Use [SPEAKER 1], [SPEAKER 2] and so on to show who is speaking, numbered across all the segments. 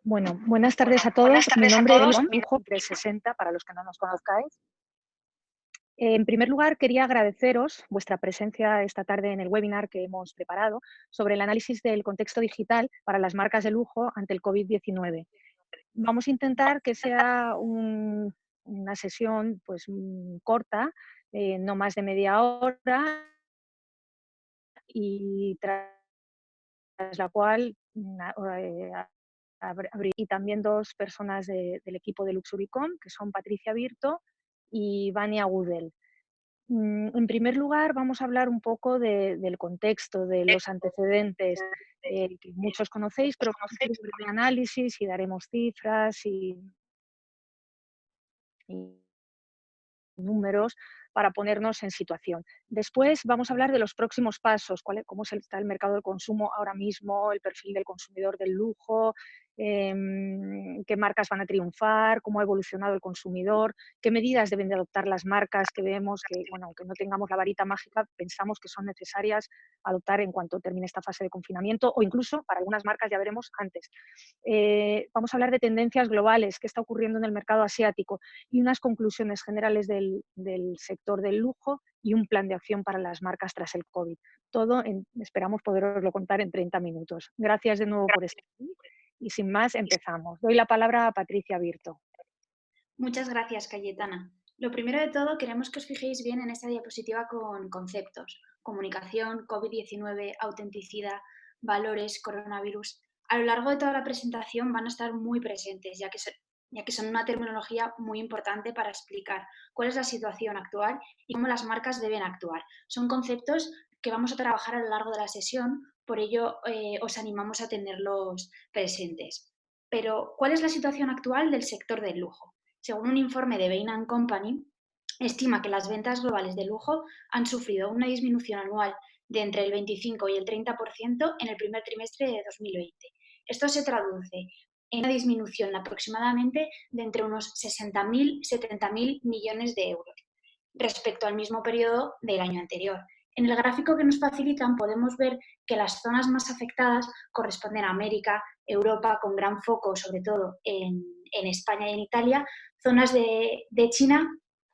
[SPEAKER 1] Bueno, buenas tardes a
[SPEAKER 2] Buenas
[SPEAKER 1] todos. Mi
[SPEAKER 2] tardes a
[SPEAKER 1] nombre es
[SPEAKER 2] todos.
[SPEAKER 1] Lujo 360, para los que no nos conozcáis. En primer lugar, quería agradeceros vuestra presencia esta tarde en el webinar que hemos preparado sobre el análisis del contexto digital para las marcas de lujo ante el COVID-19. Vamos a intentar que sea una sesión pues, corta, no más de media hora, y tras la cual y también dos personas del equipo de Luxuricon, que son Patricia Virto y Vania Gudel. En primer lugar, vamos a hablar un poco del contexto, de los antecedentes, que muchos conocéis, pero vamos a hacer un breve análisis y daremos cifras y números para ponernos en situación. Después vamos a hablar de los próximos pasos, cómo está el mercado del consumo ahora mismo, el perfil del consumidor del lujo, qué marcas van a triunfar, cómo ha evolucionado el consumidor, qué medidas deben de adoptar las marcas que vemos que, bueno, aunque no tengamos la varita mágica, pensamos que son necesarias adoptar en cuanto termine esta fase de confinamiento, o incluso para algunas marcas ya veremos antes. Vamos a hablar de tendencias globales, qué está ocurriendo en el mercado asiático y unas conclusiones generales del sector del lujo y un plan de acción para las marcas tras el COVID. Todo esperamos poderoslo contar en 30 minutos. Gracias de nuevo por estar aquí y sin más empezamos. Doy la palabra a Patricia Virto.
[SPEAKER 2] Muchas gracias, Cayetana. Lo primero de todo, queremos que os fijéis bien en esta diapositiva con conceptos: comunicación, COVID-19, autenticidad, valores, coronavirus. A lo largo de toda la presentación van a estar muy presentes, ya que son una terminología muy importante para explicar cuál es la situación actual y cómo las marcas deben actuar. Son conceptos que vamos a trabajar a lo largo de la sesión, por ello os animamos a tenerlos presentes. Pero, ¿cuál es la situación actual del sector del lujo? Según un informe de Bain & Company, estima que las ventas globales de lujo han sufrido una disminución anual de entre el 25 y el 30% en el primer trimestre de 2020. Esto se traduce en una disminución aproximadamente de entre unos 60.000 y 70.000 millones de euros respecto al mismo periodo del año anterior. En el gráfico que nos facilitan podemos ver que las zonas más afectadas corresponden a América, Europa, con gran foco sobre todo en España y en Italia, zonas de China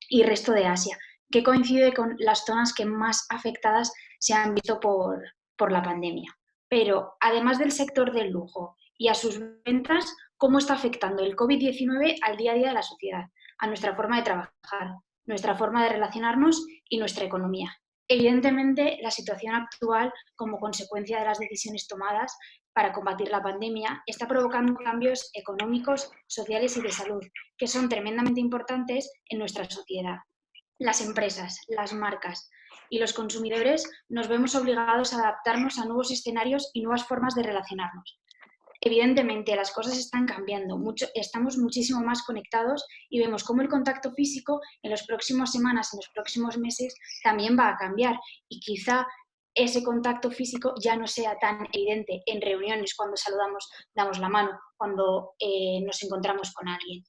[SPEAKER 2] y resto de Asia, que coincide con las zonas que más afectadas se han visto por la pandemia. Pero además del sector del lujo y a sus ventas, ¿cómo está afectando el COVID-19 al día a día de la sociedad, a nuestra forma de trabajar, nuestra forma de relacionarnos y nuestra economía? Evidentemente, la situación actual, como consecuencia de las decisiones tomadas para combatir la pandemia, está provocando cambios económicos, sociales y de salud, que son tremendamente importantes en nuestra sociedad. Las empresas, las marcas y los consumidores nos vemos obligados a adaptarnos a nuevos escenarios y nuevas formas de relacionarnos. Evidentemente, las cosas están cambiando, estamos muchísimo más conectados y vemos cómo el contacto físico en las próximas semanas, en los próximos meses, también va a cambiar y quizá ese contacto físico ya no sea tan evidente en reuniones cuando saludamos, damos la mano, cuando nos encontramos con alguien.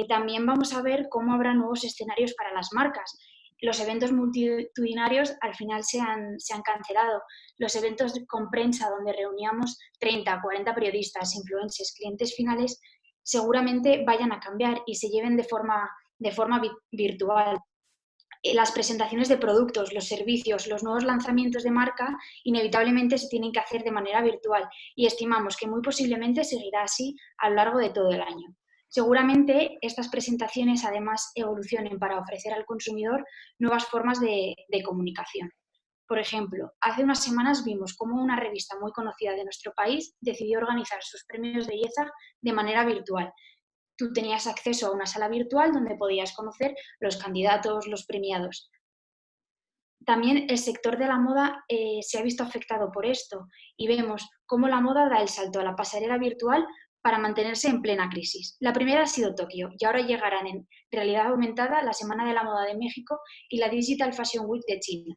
[SPEAKER 2] También vamos a ver cómo habrá nuevos escenarios para las marcas. Los eventos multitudinarios al final se han cancelado. Los eventos con prensa donde reuníamos 30, 40 periodistas, influencers, clientes finales, seguramente vayan a cambiar y se lleven de forma virtual. Las presentaciones de productos, los servicios, los nuevos lanzamientos de marca inevitablemente se tienen que hacer de manera virtual y estimamos que muy posiblemente seguirá así a lo largo de todo el año. Seguramente estas presentaciones además evolucionen para ofrecer al consumidor nuevas formas de comunicación. Por ejemplo, hace unas semanas vimos cómo una revista muy conocida de nuestro país decidió organizar sus premios de belleza de manera virtual. Tú tenías acceso a una sala virtual donde podías conocer los candidatos, los premiados. También el sector de la moda se ha visto afectado por esto y vemos cómo la moda da el salto a la pasarela virtual para mantenerse en plena crisis. La primera ha sido Tokio y ahora llegarán en realidad aumentada la Semana de la Moda de México y la Digital Fashion Week de China.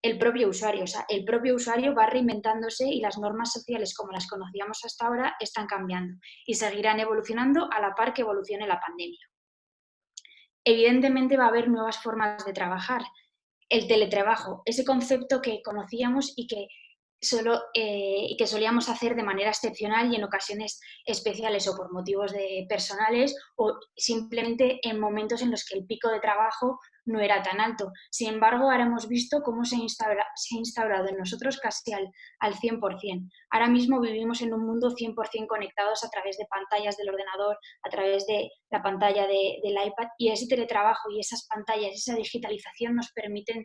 [SPEAKER 2] El propio usuario va reinventándose y las normas sociales como las conocíamos hasta ahora están cambiando y seguirán evolucionando a la par que evolucione la pandemia. Evidentemente va a haber nuevas formas de trabajar. El teletrabajo, ese concepto que conocíamos y que y que solíamos hacer de manera excepcional y en ocasiones especiales o por motivos personales o simplemente en momentos en los que el pico de trabajo no era tan alto. Sin embargo, ahora hemos visto cómo se ha instaurado en nosotros casi al 100%. Ahora mismo vivimos en un mundo 100% conectados a través de pantallas del ordenador, a través de la pantalla del iPad, y ese teletrabajo y esas pantallas, esa digitalización nos permiten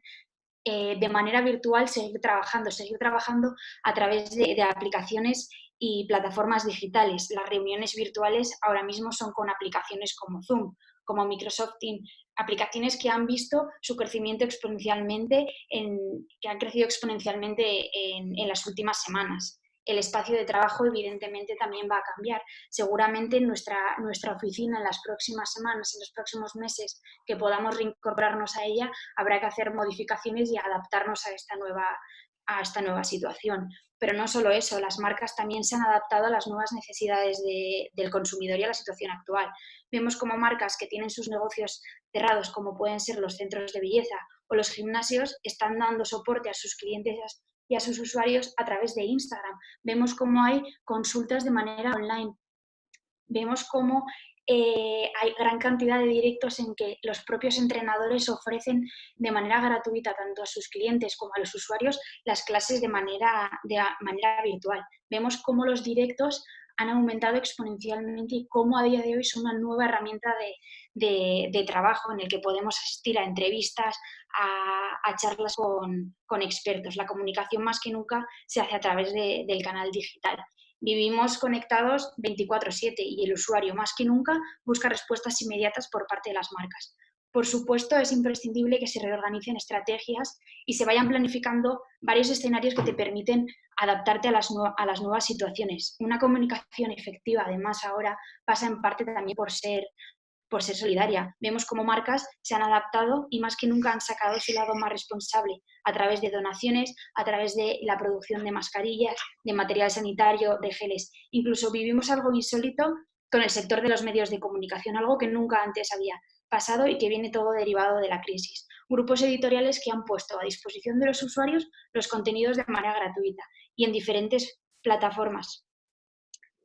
[SPEAKER 2] de manera virtual seguir trabajando a través de aplicaciones y plataformas digitales. Las reuniones virtuales ahora mismo son con aplicaciones como Zoom, como Microsoft Teams, aplicaciones que han visto su crecimiento exponencialmente, que han crecido exponencialmente en las últimas semanas. El espacio de trabajo evidentemente también va a cambiar. Seguramente nuestra oficina en las próximas semanas, en los próximos meses que podamos reincorporarnos a ella, habrá que hacer modificaciones y adaptarnos a esta nueva situación. Pero no solo eso, las marcas también se han adaptado a las nuevas necesidades del consumidor y a la situación actual. Vemos como marcas que tienen sus negocios cerrados, como pueden ser los centros de belleza o los gimnasios, están dando soporte a sus clientes y a sus usuarios a través de Instagram. Vemos cómo hay consultas de manera online. Vemos cómo hay gran cantidad de directos en que los propios entrenadores ofrecen de manera gratuita tanto a sus clientes como a los usuarios las clases de manera virtual. Vemos cómo los directos han aumentado exponencialmente y cómo a día de hoy son una nueva herramienta de trabajo en el que podemos asistir a entrevistas, a charlas con expertos. La comunicación más que nunca se hace a través del canal digital. Vivimos conectados 24/7 y el usuario más que nunca busca respuestas inmediatas por parte de las marcas. Por supuesto, es imprescindible que se reorganicen estrategias y se vayan planificando varios escenarios que te permiten adaptarte a las nuevas situaciones. Una comunicación efectiva, además, ahora pasa en parte también por ser solidaria. Vemos cómo marcas se han adaptado y más que nunca han sacado su lado más responsable a través de donaciones, a través de la producción de mascarillas, de material sanitario, de geles. Incluso vivimos algo insólito con el sector de los medios de comunicación, algo que nunca antes había pasado y que viene todo derivado de la crisis. Grupos editoriales que han puesto a disposición de los usuarios los contenidos de manera gratuita y en diferentes plataformas.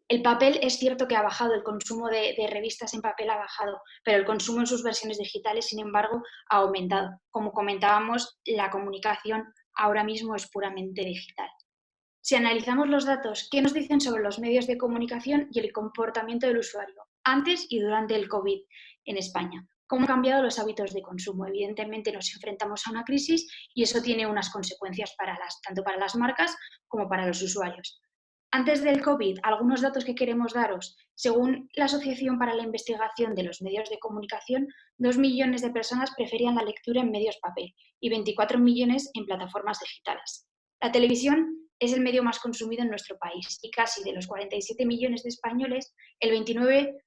[SPEAKER 2] El papel es cierto que ha bajado, el consumo de revistas en papel ha bajado, pero el consumo en sus versiones digitales, sin embargo, ha aumentado. Como comentábamos, la comunicación ahora mismo es puramente digital. Si analizamos los datos, ¿qué nos dicen sobre los medios de comunicación y el comportamiento del usuario antes y durante el COVID en España? ¿Cómo han cambiado los hábitos de consumo? Evidentemente nos enfrentamos a una crisis y eso tiene unas consecuencias tanto para las marcas como para los usuarios. Antes del COVID, algunos datos que queremos daros. Según la Asociación para la Investigación de los Medios de Comunicación, 2 millones de personas preferían la lectura en medios papel y 24 millones en plataformas digitales. La televisión es el medio más consumido en nuestro país y casi de los 47 millones de españoles, el 29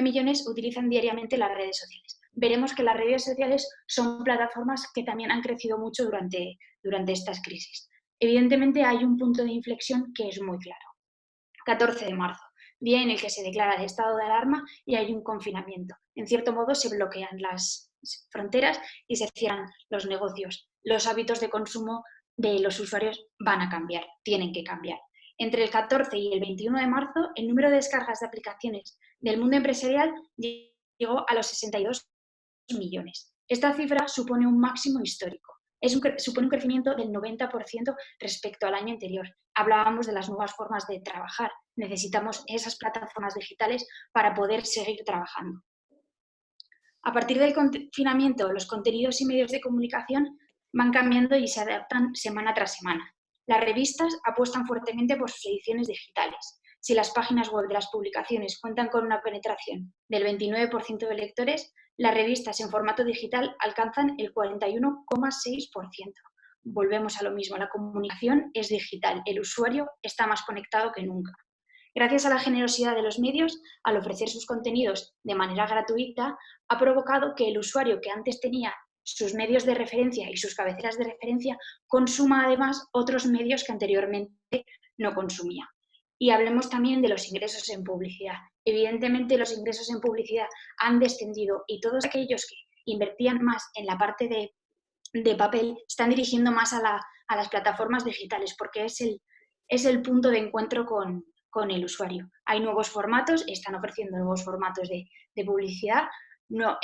[SPEAKER 2] millones utilizan diariamente las redes sociales. Veremos que las redes sociales son plataformas que también han crecido mucho durante estas crisis. Evidentemente hay un punto de inflexión que es muy claro. 14 de marzo, día en el que se declara el estado de alarma y hay un confinamiento. En cierto modo se bloquean las fronteras y se cierran los negocios. Los hábitos de consumo de los usuarios van a cambiar, tienen que cambiar. Entre el 14 y el 21 de marzo, el número de descargas de aplicaciones del mundo empresarial llegó a los 62 millones. Esta cifra supone un máximo histórico. Supone un crecimiento del 90% respecto al año anterior. Hablábamos de las nuevas formas de trabajar. Necesitamos esas plataformas digitales para poder seguir trabajando. A partir del confinamiento, los contenidos y medios de comunicación van cambiando y se adaptan semana tras semana. Las revistas apuestan fuertemente por sus ediciones digitales. Si las páginas web de las publicaciones cuentan con una penetración del 29% de lectores, las revistas en formato digital alcanzan el 41,6%. Volvemos a lo mismo, la comunicación es digital, el usuario está más conectado que nunca. Gracias a la generosidad de los medios, al ofrecer sus contenidos de manera gratuita, ha provocado que el usuario que antes tenía sus medios de referencia y sus cabeceras de referencia consuma además otros medios que anteriormente no consumía. Y hablemos también de los ingresos en publicidad. Evidentemente los ingresos en publicidad han descendido y todos aquellos que invertían más en la parte de de papel se están dirigiendo más a las plataformas digitales porque es el punto de encuentro con el usuario. Hay nuevos formatos, están ofreciendo nuevos formatos de publicidad, no,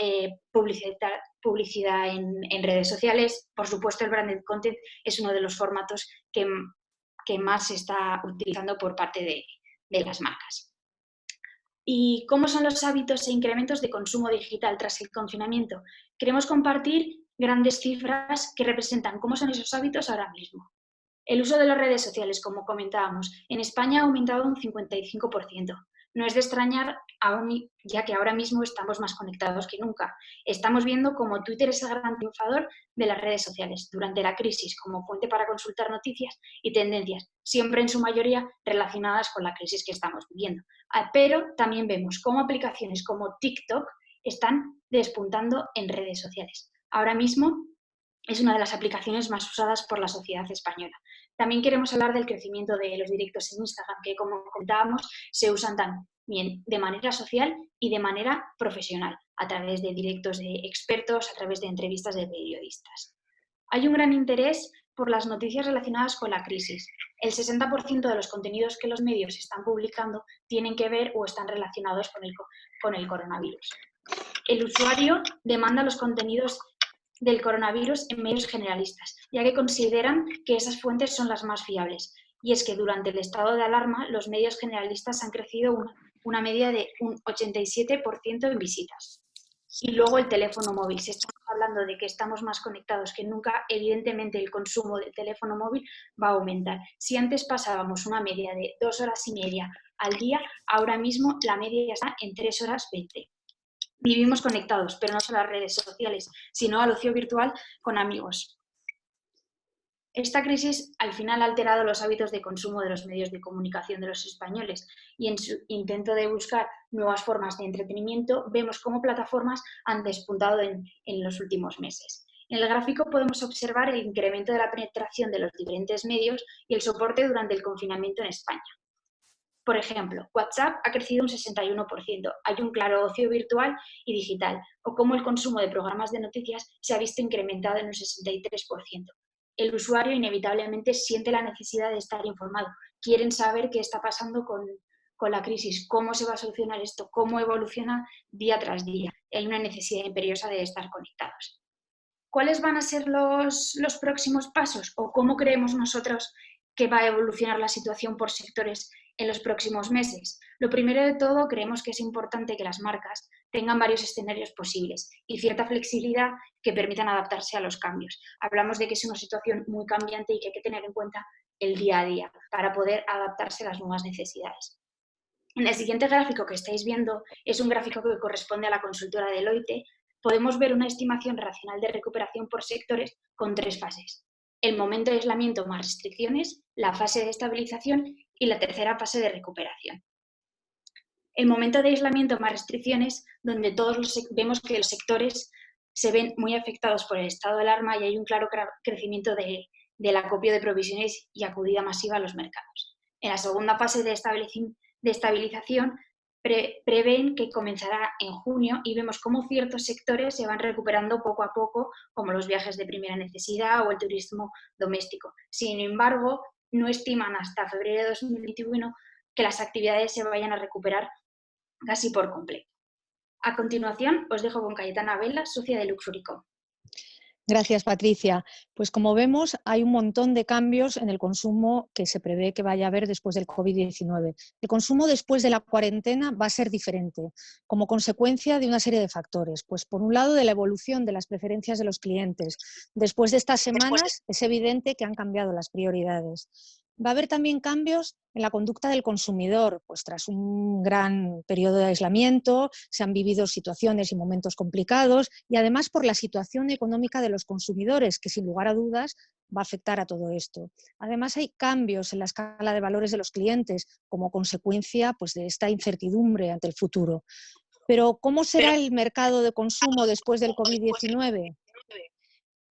[SPEAKER 2] publicidad en redes sociales. Por supuesto, el branded content es uno de los formatos que más se está utilizando por parte de las marcas. ¿Y cómo son los hábitos e incrementos de consumo digital tras el confinamiento? Queremos compartir grandes cifras que representan cómo son esos hábitos ahora mismo. El uso de las redes sociales, como comentábamos, en España ha aumentado un 55%. No es de extrañar, ya que ahora mismo estamos más conectados que nunca. Estamos viendo cómo Twitter es el gran triunfador de las redes sociales durante la crisis como fuente para consultar noticias y tendencias, siempre en su mayoría relacionadas con la crisis que estamos viviendo. Pero también vemos cómo aplicaciones como TikTok están despuntando en redes sociales. Ahora mismo es una de las aplicaciones más usadas por la sociedad española. También queremos hablar del crecimiento de los directos en Instagram, que como contábamos, se usan también de manera social y de manera profesional, a través de directos de expertos, a través de entrevistas de periodistas. Hay un gran interés por las noticias relacionadas con la crisis. El 60% de los contenidos que los medios están publicando tienen que ver o están relacionados con el coronavirus. El usuario demanda los contenidos del coronavirus en medios generalistas, ya que consideran que esas fuentes son las más fiables. Y es que durante el estado de alarma los medios generalistas han crecido una media de un 87% en visitas. Y luego el teléfono móvil. Si estamos hablando de que estamos más conectados que nunca, evidentemente el consumo del teléfono móvil va a aumentar. Si antes pasábamos una media de 2 horas y media al día, ahora mismo la media está en 3 horas 20. Vivimos conectados, pero no solo a las redes sociales, sino al ocio virtual con amigos. Esta crisis al final ha alterado los hábitos de consumo de los medios de comunicación de los españoles y en su intento de buscar nuevas formas de entretenimiento vemos cómo plataformas han despuntado en los últimos meses. En el gráfico podemos observar el incremento de la penetración de los diferentes medios y el soporte durante el confinamiento en España. Por ejemplo, WhatsApp ha crecido un 61%, hay un claro ocio virtual y digital, o cómo el consumo de programas de noticias se ha visto incrementado en un 63%. El usuario inevitablemente siente la necesidad de estar informado, quieren saber qué está pasando con la crisis, cómo se va a solucionar esto, cómo evoluciona día tras día. Hay una necesidad imperiosa de estar conectados. ¿Cuáles van a ser los próximos pasos o cómo creemos nosotros que va a evolucionar la situación por sectores en los próximos meses? Lo primero de todo, creemos que es importante que las marcas tengan varios escenarios posibles y cierta flexibilidad que permitan adaptarse a los cambios. Hablamos de que es una situación muy cambiante y que hay que tener en cuenta el día a día para poder adaptarse a las nuevas necesidades. En el siguiente gráfico que estáis viendo es un gráfico que corresponde a la consultora Deloitte. Podemos ver una estimación racional de recuperación por sectores con 3 fases. El momento de aislamiento más restricciones, la fase de estabilización y la tercera fase de recuperación. El momento de aislamiento más restricciones, donde vemos que los sectores se ven muy afectados por el estado de alarma y hay un claro crecimiento del acopio de provisiones y acudida masiva a los mercados. En la segunda fase de estabilización, prevén que comenzará en junio y vemos cómo ciertos sectores se van recuperando poco a poco, como los viajes de primera necesidad o el turismo doméstico. Sin embargo, no estiman hasta febrero de 2021 que las actividades se vayan a recuperar casi por completo. A continuación, os dejo con Cayetana Vela, socia de Luxurico.
[SPEAKER 1] Gracias, Patricia. Pues como vemos, hay un montón de cambios en el consumo que se prevé que vaya a haber después del COVID-19. El consumo después de la cuarentena va a ser diferente, como consecuencia de una serie de factores. Pues por un lado, de la evolución de las preferencias de los clientes. Después de estas semanas, es evidente que han cambiado las prioridades. Va a haber también cambios en la conducta del consumidor, pues tras un gran periodo de aislamiento se han vivido situaciones y momentos complicados y además por la situación económica de los consumidores, que sin lugar a dudas va a afectar a todo esto. Además hay cambios en la escala de valores de los clientes como consecuencia pues, de esta incertidumbre ante el futuro. Pero ¿cómo será el mercado de consumo después del COVID-19?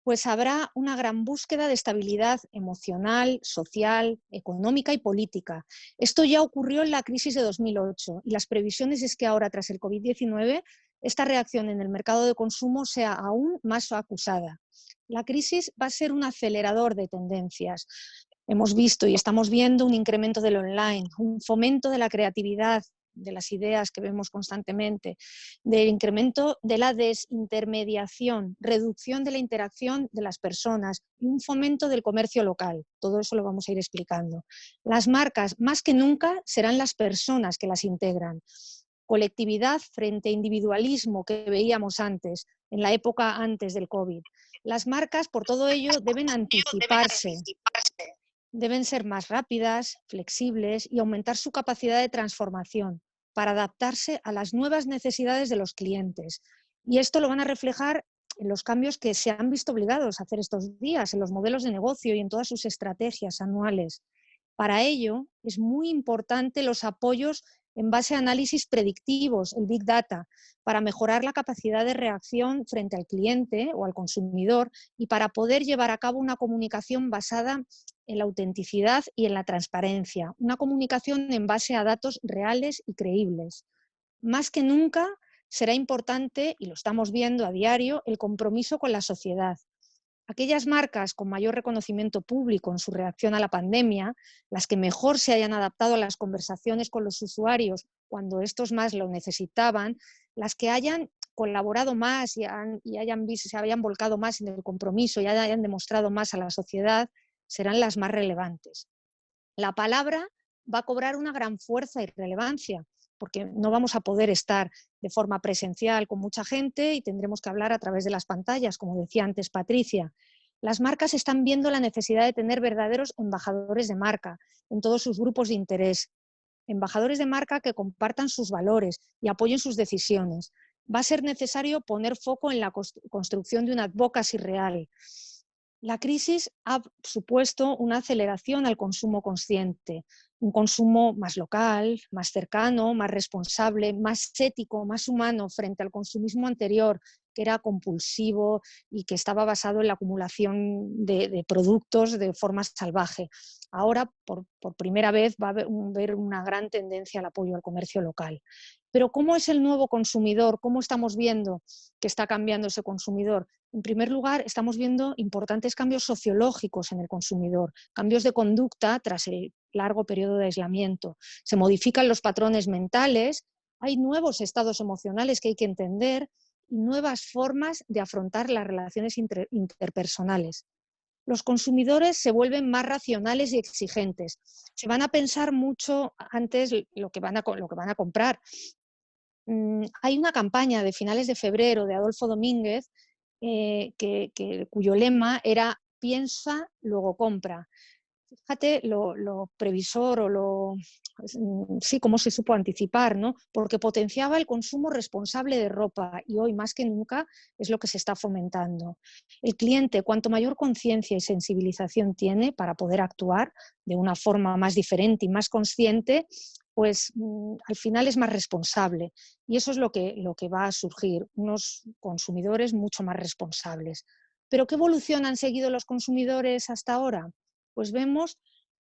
[SPEAKER 1] Pues habrá una gran búsqueda de estabilidad emocional, social, económica y política. Esto ya ocurrió en la crisis de 2008 y las previsiones es que ahora, tras el COVID-19, esta reacción en el mercado de consumo sea aún más acusada. La crisis va a ser un acelerador de tendencias. Hemos visto y estamos viendo un incremento del online, un fomento de la creatividad, de las ideas que vemos constantemente, del incremento de la desintermediación, reducción de la interacción de las personas y un fomento del comercio local. Todo eso lo vamos a ir explicando. Las marcas, más que nunca, serán las personas que las integran. Colectividad frente a individualismo que veíamos antes, en la época antes del COVID. Las marcas, por todo ello, deben
[SPEAKER 2] Deben
[SPEAKER 1] anticiparse,
[SPEAKER 2] anticiparse.
[SPEAKER 1] deben ser más rápidas, flexibles y aumentar su capacidad de transformación para adaptarse a las nuevas necesidades de los clientes. Y esto lo van a reflejar en los cambios que se han visto obligados a hacer estos días, en los modelos de negocio y en todas sus estrategias anuales. Para ello, es muy importante los apoyos en base a análisis predictivos, el Big Data, para mejorar la capacidad de reacción frente al cliente o al consumidor y para poder llevar a cabo una comunicación basada en la autenticidad y en la transparencia, una comunicación en base a datos reales y creíbles. Más que nunca será importante, y lo estamos viendo a diario, el compromiso con la sociedad. Aquellas marcas con mayor reconocimiento público en su reacción a la pandemia, las que mejor se hayan adaptado a las conversaciones con los usuarios cuando estos más lo necesitaban, las que hayan colaborado más se hayan volcado más en el compromiso y hayan demostrado más a la sociedad, serán las más relevantes. La palabra va a cobrar una gran fuerza y relevancia, porque no vamos a poder estar de forma presencial con mucha gente y tendremos que hablar a través de las pantallas, como decía antes Patricia. Las marcas están viendo la necesidad de tener verdaderos embajadores de marca en todos sus grupos de interés, embajadores de marca que compartan sus valores y apoyen sus decisiones. Va a ser necesario poner foco en la construcción de una advocacy real. La crisis ha supuesto una aceleración al consumo consciente, un consumo más local, más cercano, más responsable, más ético, más humano frente al consumismo anterior, que era compulsivo y que estaba basado en la acumulación de productos de forma salvaje. Ahora, por primera vez, va a haber una gran tendencia al apoyo al comercio local. Pero ¿cómo es el nuevo consumidor? ¿Cómo estamos viendo que está cambiando ese consumidor? En primer lugar, estamos viendo importantes cambios sociológicos en el consumidor, cambios de conducta tras el largo periodo de aislamiento. Se modifican los patrones mentales, hay nuevos estados emocionales que hay que entender y nuevas formas de afrontar las relaciones interpersonales. Los consumidores se vuelven más racionales y exigentes. Se van a pensar mucho antes lo que van a comprar. Hay una campaña de finales de febrero de Adolfo Domínguez cuyo lema era piensa, luego compra. Fíjate lo previsor o sí, cómo se supo anticipar, ¿no? Porque potenciaba el consumo responsable de ropa y hoy más que nunca es lo que se está fomentando. El cliente, cuanto mayor conciencia y sensibilización tiene para poder actuar de una forma más diferente y más consciente, pues al final es más responsable. Y eso es lo que va a surgir, unos consumidores mucho más responsables. ¿Pero qué evolución han seguido los consumidores hasta ahora? Pues vemos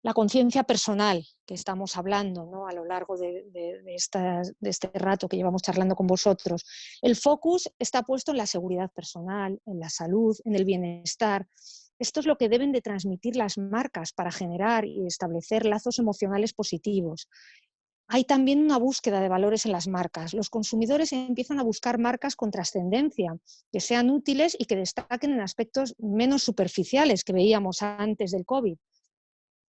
[SPEAKER 1] la conciencia personal que estamos hablando, ¿no? A lo largo de este rato que llevamos charlando con vosotros. El focus está puesto en la seguridad personal, en la salud, en el bienestar. Esto es lo que deben de transmitir las marcas para generar y establecer lazos emocionales positivos. Hay también una búsqueda de valores en las marcas. Los consumidores empiezan a buscar marcas con trascendencia, que sean útiles y que destaquen en aspectos menos superficiales que veíamos antes del COVID.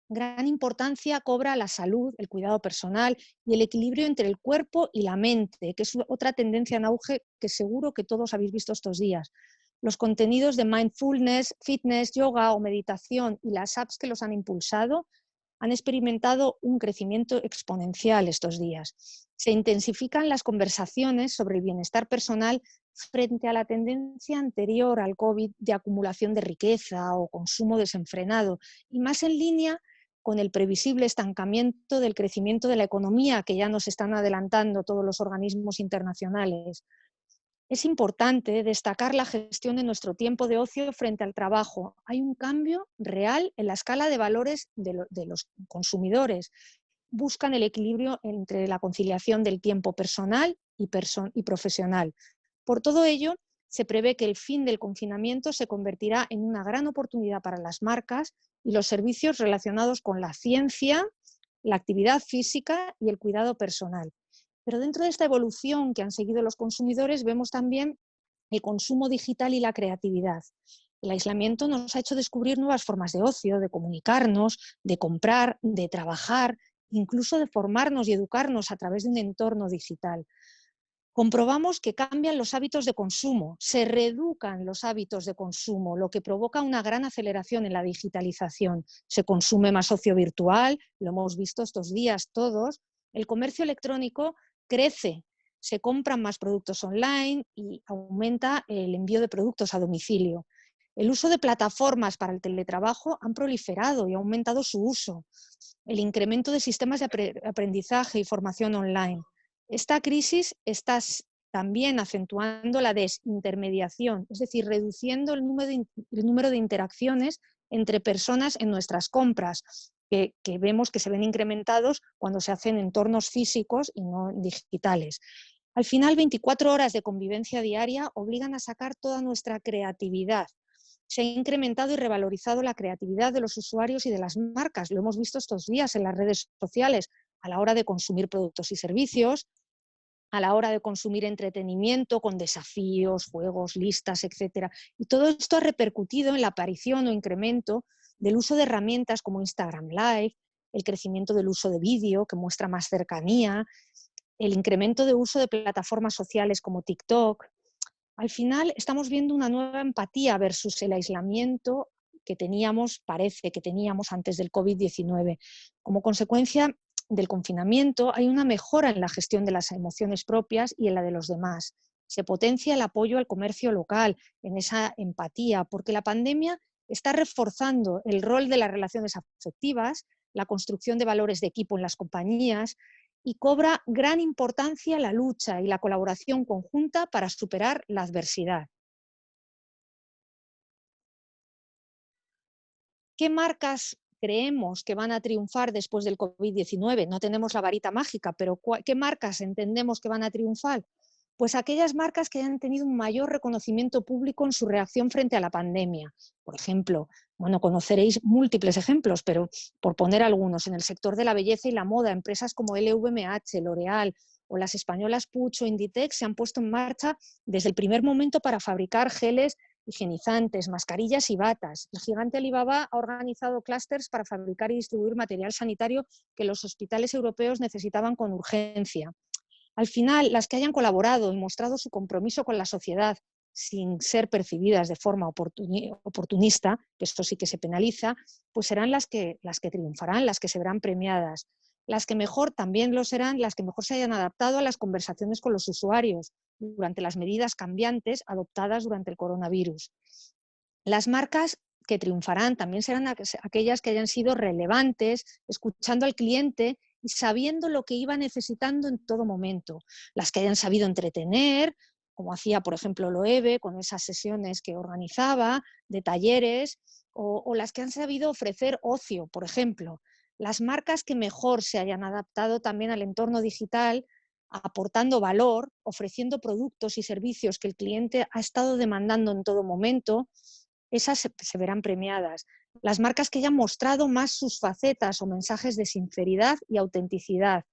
[SPEAKER 1] Gran importancia cobra la salud, el cuidado personal y el equilibrio entre el cuerpo y la mente, que es otra tendencia en auge que seguro que todos habéis visto estos días. Los contenidos de mindfulness, fitness, yoga o meditación y las apps que los han impulsado han experimentado un crecimiento exponencial estos días. Se intensifican las conversaciones sobre el bienestar personal frente a la tendencia anterior al COVID de acumulación de riqueza o consumo desenfrenado, y más en línea con el previsible estancamiento del crecimiento de la economía que ya nos están adelantando todos los organismos internacionales. Es importante destacar la gestión de nuestro tiempo de ocio frente al trabajo. Hay un cambio real en la escala de valores de los consumidores. Buscan el equilibrio entre la conciliación del tiempo personal y profesional. Por todo ello, se prevé que el fin del confinamiento se convertirá en una gran oportunidad para las marcas y los servicios relacionados con la ciencia, la actividad física y el cuidado personal. Pero dentro de esta evolución que han seguido los consumidores vemos también el consumo digital y la creatividad. El aislamiento nos ha hecho descubrir nuevas formas de ocio, de comunicarnos, de comprar, de trabajar, incluso de formarnos y educarnos a través de un entorno digital. Comprobamos que cambian los hábitos de consumo, se reeducan los hábitos de consumo, lo que provoca una gran aceleración en la digitalización. Se consume más ocio virtual, lo hemos visto estos días todos. El comercio electrónico crece, se compran más productos online y aumenta el envío de productos a domicilio. El uso de plataformas para el teletrabajo han proliferado y ha aumentado su uso. El incremento de sistemas de aprendizaje y formación online. Esta crisis está también acentuando la desintermediación, es decir, reduciendo el número de interacciones entre personas en nuestras compras, que vemos que se ven incrementados cuando se hacen en entornos físicos y no digitales. Al final, 24 horas de convivencia diaria obligan a sacar toda nuestra creatividad. Se ha incrementado y revalorizado la creatividad de los usuarios y de las marcas. Lo hemos visto estos días en las redes sociales a la hora de consumir productos y servicios, a la hora de consumir entretenimiento con desafíos, juegos, listas, etcétera. Y todo esto ha repercutido en la aparición o incremento del uso de herramientas como Instagram Live, el crecimiento del uso de vídeo que muestra más cercanía, el incremento de uso de plataformas sociales como TikTok. Al final estamos viendo una nueva empatía versus el aislamiento que teníamos, parece que teníamos antes del COVID-19. Como consecuencia del confinamiento hay una mejora en la gestión de las emociones propias y en la de los demás. Se potencia el apoyo al comercio local, en esa empatía, porque la pandemia está reforzando el rol de las relaciones afectivas, la construcción de valores de equipo en las compañías, y cobra gran importancia la lucha y la colaboración conjunta para superar la adversidad. ¿Qué marcas creemos que van a triunfar después del COVID-19? No tenemos la varita mágica, pero ¿qué marcas entendemos que van a triunfar? Pues aquellas marcas que hayan tenido un mayor reconocimiento público en su reacción frente a la pandemia. Por ejemplo, bueno, conoceréis múltiples ejemplos, pero por poner algunos, en el sector de la belleza y la moda, empresas como LVMH, L'Oréal o las españolas Puig o Inditex se han puesto en marcha desde el primer momento para fabricar geles higienizantes, mascarillas y batas. El gigante Alibaba ha organizado clústeres para fabricar y distribuir material sanitario que los hospitales europeos necesitaban con urgencia. Al final, las que hayan colaborado y mostrado su compromiso con la sociedad sin ser percibidas de forma oportunista, que esto sí que se penaliza, pues serán las que triunfarán, las que se verán premiadas. Las que mejor también lo serán, las que mejor se hayan adaptado a las conversaciones con los usuarios durante las medidas cambiantes adoptadas durante el coronavirus. Las marcas que triunfarán también serán aquellas que hayan sido relevantes, escuchando al cliente y sabiendo lo que iba necesitando en todo momento. Las que hayan sabido entretener, como hacía, por ejemplo, Loewe, con esas sesiones que organizaba, de talleres, o las que han sabido ofrecer ocio, por ejemplo. Las marcas que mejor se hayan adaptado también al entorno digital, aportando valor, ofreciendo productos y servicios que el cliente ha estado demandando en todo momento, esas se verán premiadas. Las marcas que hayan mostrado más sus facetas o mensajes de sinceridad y autenticidad.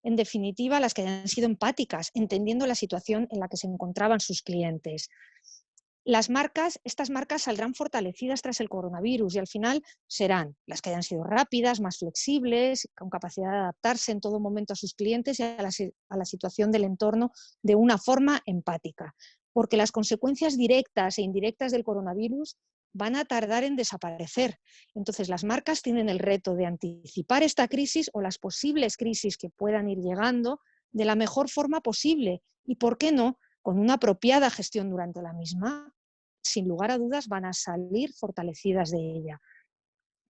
[SPEAKER 1] En definitiva, las que hayan sido empáticas, entendiendo la situación en la que se encontraban sus clientes. Estas marcas saldrán fortalecidas tras el coronavirus y al final serán las que hayan sido rápidas, más flexibles, con capacidad de adaptarse en todo momento a sus clientes y a la situación del entorno de una forma empática. Porque las consecuencias directas e indirectas del coronavirus van a tardar en desaparecer. Entonces, las marcas tienen el reto de anticipar esta crisis o las posibles crisis que puedan ir llegando de la mejor forma posible y, ¿por qué no?, con una apropiada gestión durante la misma. Sin lugar a dudas van a salir fortalecidas de ella.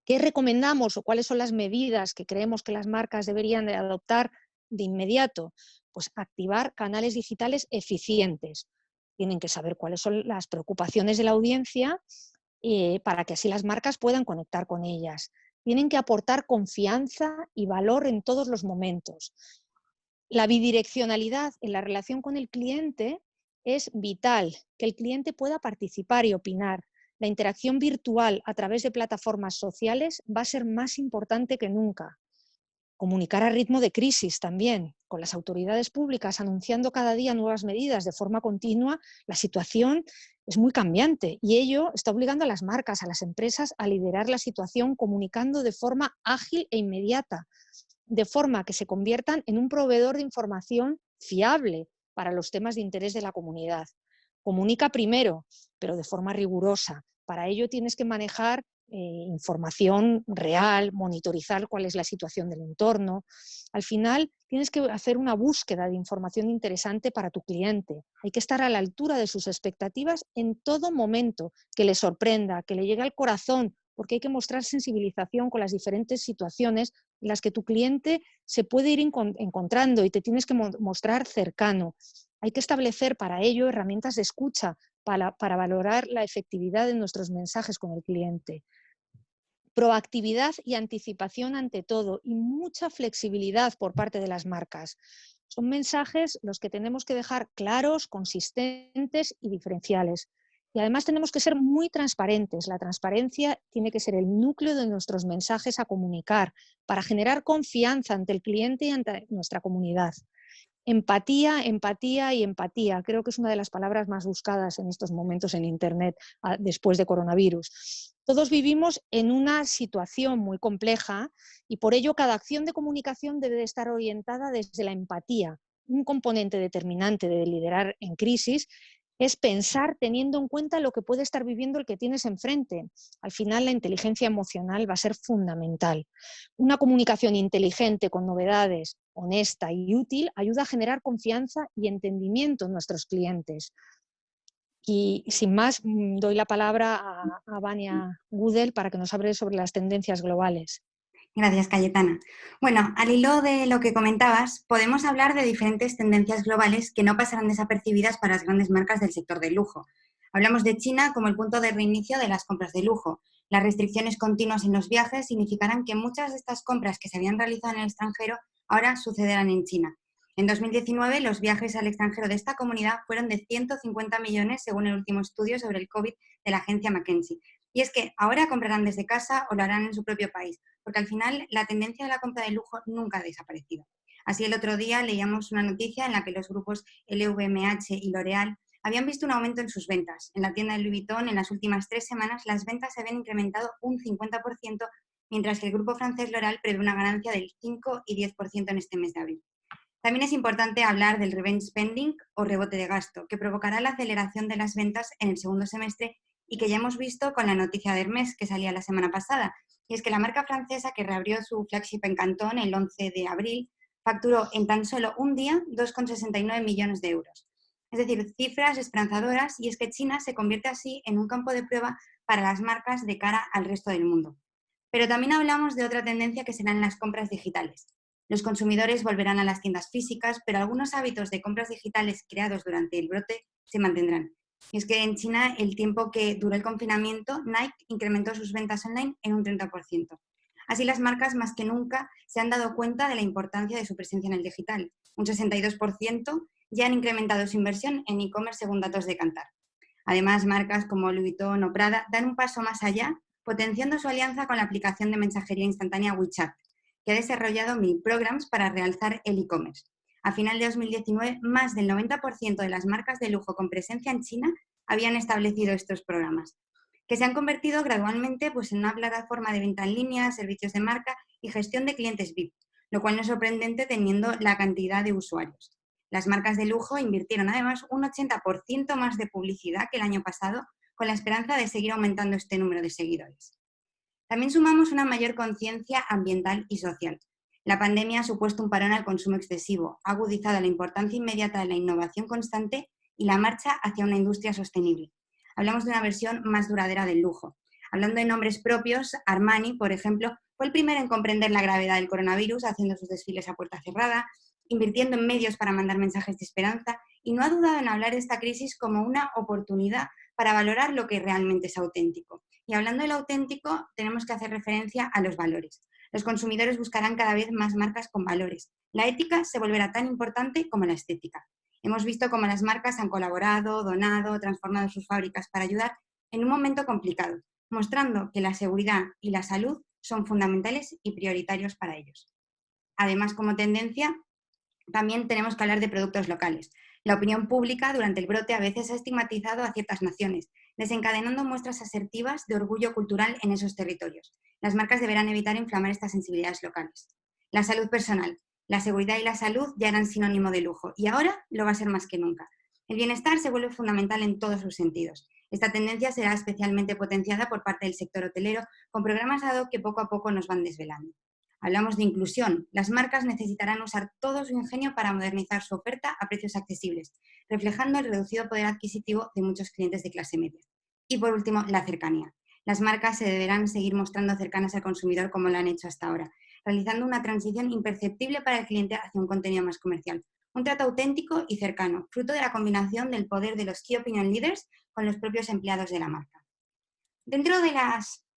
[SPEAKER 1] ¿Qué recomendamos o cuáles son las medidas que creemos que las marcas deberían de adoptar de inmediato? Pues activar canales digitales eficientes. Tienen que saber cuáles son las preocupaciones de la audiencia para que así las marcas puedan conectar con ellas. Tienen que aportar confianza y valor en todos los momentos. La bidireccionalidad en la relación con el cliente es vital que el cliente pueda participar y opinar. La interacción virtual a través de plataformas sociales va a ser más importante que nunca. Comunicar a ritmo de crisis también, con las autoridades públicas anunciando cada día nuevas medidas de forma continua, la situación es muy cambiante y ello está obligando a las marcas, a las empresas a liderar la situación comunicando de forma ágil e inmediata, de forma que se conviertan en un proveedor de información fiable para los temas de interés de la comunidad. Comunica primero, pero de forma rigurosa. Para ello tienes que manejar información real, monitorizar cuál es la situación del entorno. Al final tienes que hacer una búsqueda de información interesante para tu cliente. Hay que estar a la altura de sus expectativas en todo momento, que le sorprenda, que le llegue al corazón, porque hay que mostrar sensibilización con las diferentes situaciones en las que tu cliente se puede ir encontrando y te tienes que mostrar cercano. Hay que establecer para ello herramientas de escucha para valorar la efectividad de nuestros mensajes con el cliente. Proactividad y anticipación ante todo y mucha flexibilidad por parte de las marcas. Son mensajes los que tenemos que dejar claros, consistentes y diferenciales. Y además tenemos que ser muy transparentes. La transparencia tiene que ser el núcleo de nuestros mensajes a comunicar para generar confianza ante el cliente y ante nuestra comunidad. Empatía, empatía y empatía. Creo que es una de las palabras más buscadas en estos momentos en Internet después de coronavirus. Todos vivimos en una situación muy compleja y por ello cada acción de comunicación debe de estar orientada desde la empatía. Un componente determinante de liderar en crisis es pensar teniendo en cuenta lo que puede estar viviendo el que tienes enfrente. Al final la inteligencia emocional va a ser fundamental. Una comunicación inteligente con novedades, honesta y útil ayuda a generar confianza y entendimiento en nuestros clientes. Y sin más, doy la palabra a Vania Gudel para que nos hable sobre las tendencias globales.
[SPEAKER 3] Gracias, Cayetana. Bueno, al hilo de lo que comentabas, podemos hablar de diferentes tendencias globales que no pasarán desapercibidas para las grandes marcas del sector del lujo. Hablamos de China como el punto de reinicio de las compras de lujo. Las restricciones continuas en los viajes significarán que muchas de estas compras que se habían realizado en el extranjero ahora sucederán en China. En 2019, los viajes al extranjero de esta comunidad fueron de 150 millones, según el último estudio sobre el COVID de la agencia McKinsey. Y es que ahora comprarán desde casa o lo harán en su propio país, porque al final la tendencia de la compra de lujo nunca ha desaparecido. Así, el otro día leíamos una noticia en la que los grupos LVMH y L'Oréal habían visto un aumento en sus ventas. En la tienda de Louis Vuitton, en las últimas 3 semanas, las ventas se habían incrementado un 50%, mientras que el grupo francés L'Oréal prevé una ganancia del 5 y 10% en este mes de abril. También es importante hablar del revenge spending o rebote de gasto, que provocará la aceleración de las ventas en el segundo semestre y que ya hemos visto con la noticia de Hermès que salía la semana pasada. Y es que la marca francesa, que reabrió su flagship en Cantón el 11 de abril, facturó en tan solo un día 2,69 millones de euros. Es decir, cifras esperanzadoras, y es que China se convierte así en un campo de prueba para las marcas de cara al resto del mundo. Pero también hablamos de otra tendencia que serán las compras digitales. Los consumidores volverán a las tiendas físicas, pero algunos hábitos de compras digitales creados durante el brote se mantendrán. Y es que en China, el tiempo que duró el confinamiento, Nike incrementó sus ventas online en un 30%. Así, las marcas más que nunca se han dado cuenta de la importancia de su presencia en el digital. Un 62% ya han incrementado su inversión en e-commerce según datos de Kantar. Además, marcas como Louis Vuitton o Prada dan un paso más allá, potenciando su alianza con la aplicación de mensajería instantánea WeChat, que ha desarrollado 1000 programs para realzar el e-commerce. A final de 2019, más del 90% de las marcas de lujo con presencia en China habían establecido estos programas, que se han convertido gradualmente en una plataforma de venta en línea, servicios de marca y gestión de clientes VIP, lo cual no es sorprendente teniendo la cantidad de usuarios. Las marcas de lujo invirtieron además un 80% más de publicidad que el año pasado, con la esperanza de seguir aumentando este número de seguidores. También sumamos una mayor conciencia ambiental y social. La pandemia ha supuesto un parón al consumo excesivo, ha agudizado la importancia inmediata de la innovación constante y la marcha hacia una industria sostenible. Hablamos de una versión más duradera del lujo. Hablando de nombres propios, Armani, por ejemplo, fue el primero en comprender la gravedad del coronavirus, haciendo sus desfiles a puerta cerrada, invirtiendo en medios para mandar mensajes de esperanza, y no ha dudado en hablar de esta crisis como una oportunidad para valorar lo que realmente es auténtico. Y hablando de lo auténtico, tenemos que hacer referencia a los valores. Los consumidores buscarán cada vez más marcas con valores. La ética se volverá tan importante como la estética. Hemos visto cómo las marcas han colaborado, donado, transformado sus fábricas para ayudar en un momento complicado, mostrando que la seguridad y la salud son fundamentales y prioritarios para ellos. Además, como tendencia, también tenemos que hablar de productos locales. La opinión pública durante el brote a veces ha estigmatizado a ciertas naciones, desencadenando muestras asertivas de orgullo cultural en esos territorios. Las marcas deberán evitar inflamar estas sensibilidades locales. La salud personal. La seguridad y la salud ya eran sinónimo de lujo y ahora lo va a ser más que nunca. El bienestar se vuelve fundamental en todos sus sentidos. Esta tendencia será especialmente potenciada por parte del sector hotelero con programas ad hoc que poco a poco nos van desvelando. Hablamos de inclusión. Las marcas necesitarán usar todo su ingenio para modernizar su oferta a precios accesibles, reflejando el reducido poder adquisitivo de muchos clientes de clase media. Y por último, la cercanía. Las marcas se deberán seguir mostrando cercanas al consumidor como lo han hecho hasta ahora, realizando una transición imperceptible para el cliente hacia un contenido más comercial. Un trato auténtico y cercano, fruto de la combinación del poder de los Key Opinion Leaders con los propios empleados de la marca. Dentro de las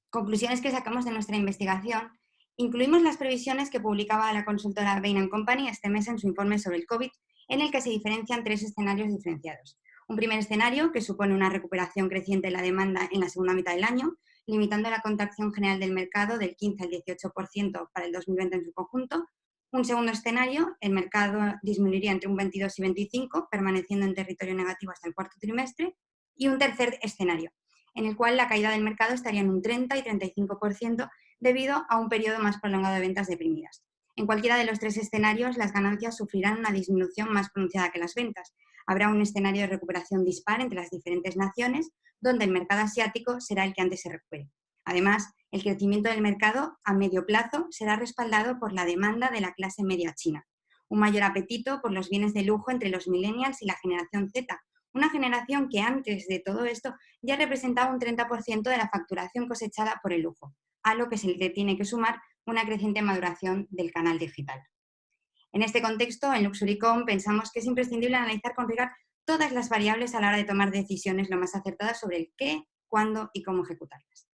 [SPEAKER 3] conclusiones que sacamos de nuestra investigación, incluimos las previsiones que publicaba la consultora Bain & Company este mes en su informe sobre el COVID, en el que se diferencian 3 escenarios diferenciados. Un primer escenario que supone una recuperación creciente de la demanda en la segunda mitad del año, limitando la contracción general del mercado del 15 al 18% para el 2020 en su conjunto. Un segundo escenario, el mercado disminuiría entre un 22 y 25, permaneciendo en territorio negativo hasta el cuarto trimestre. Y un tercer escenario, en el cual la caída del mercado estaría en un 30 y 35% debido a un periodo más prolongado de ventas deprimidas. En cualquiera de los 3 escenarios, las ganancias sufrirán una disminución más pronunciada que las ventas. Habrá un escenario de recuperación dispar entre las diferentes naciones, donde el mercado asiático será el que antes se recupere. Además, el crecimiento del mercado a medio plazo será respaldado por la demanda de la clase media china, un mayor apetito por los bienes de lujo entre los millennials y la generación Z, una generación que antes de todo esto ya representaba un 30% de la facturación cosechada por el lujo, a lo que se le tiene que sumar una creciente maduración del canal digital. En este contexto, en Luxury.com pensamos que es imprescindible analizar con rigor todas las variables a la hora de tomar decisiones lo más acertadas sobre el qué, cuándo y cómo ejecutarlas.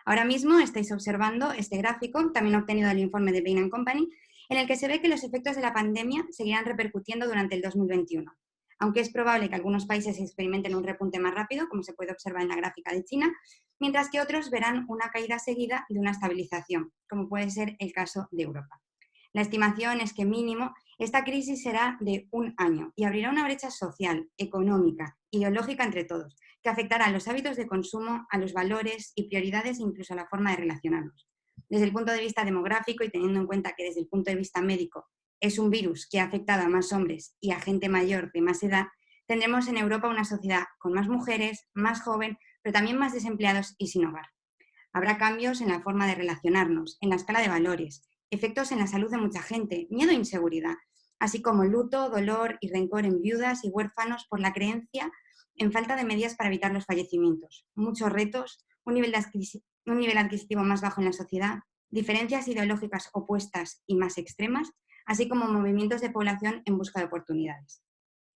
[SPEAKER 3] Ahora mismo estáis observando este gráfico, también obtenido del informe de Bain & Company, en el que se ve que los efectos de la pandemia seguirán repercutiendo durante el 2021. Aunque es probable que algunos países experimenten un repunte más rápido, como se puede observar en la gráfica de China, mientras que otros verán una caída seguida de una estabilización, como puede ser el caso de Europa. La estimación es que mínimo esta crisis será de un año y abrirá una brecha social, económica, ideológica entre todos, que afectará a los hábitos de consumo, a los valores y prioridades e incluso a la forma de relacionarnos. Desde el punto de vista demográfico y teniendo en cuenta que desde el punto de vista médico es un virus que ha afectado a más hombres y a gente mayor de más edad, tendremos en Europa una sociedad con más mujeres, más joven, pero también más desempleados y sin hogar. Habrá cambios en la forma de relacionarnos, en la escala de valores, efectos en la salud de mucha gente, miedo e inseguridad, así como luto, dolor y rencor en viudas y huérfanos por la creencia en falta de medidas para evitar los fallecimientos, muchos retos, un nivel adquisitivo más bajo en la sociedad, diferencias ideológicas opuestas y más extremas, así como movimientos de población en busca de oportunidades.